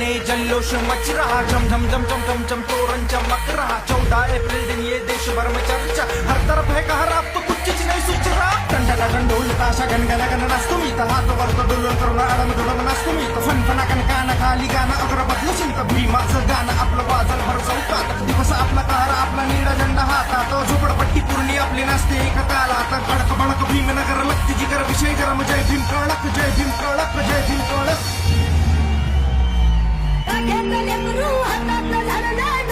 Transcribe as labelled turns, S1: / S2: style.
S1: ने जल्लोश मच रहा, झम झम झम झम झम झम तोरण चमक रहा। 14 अप्रैल दिन ये देश भर में चर्चा, हर तरफ है कहर, अब तो कुछ चीज नहीं सूझ रहा। कंडला गंडोल ताशा गणगना गण नाचतो मी तर, हात वरत डोलून करून आडम धुडम नाचतो मी तर, फणफणा कणकाना खाली गाणं अगर बदलू चिंत, भीमाचं गाणं आपलं वाजल भर चौकात, दिवस आपला कहर आपला नीळा झेंडा हातात, झोपडपट्टी पूर्णी आपली नाचते एक तालात, कडक बडक भीमनगर लगती जिगर विषय गरम, जय भीम कळक जय भीम कळक जय भीम कळक.
S2: घेतले हातात झालं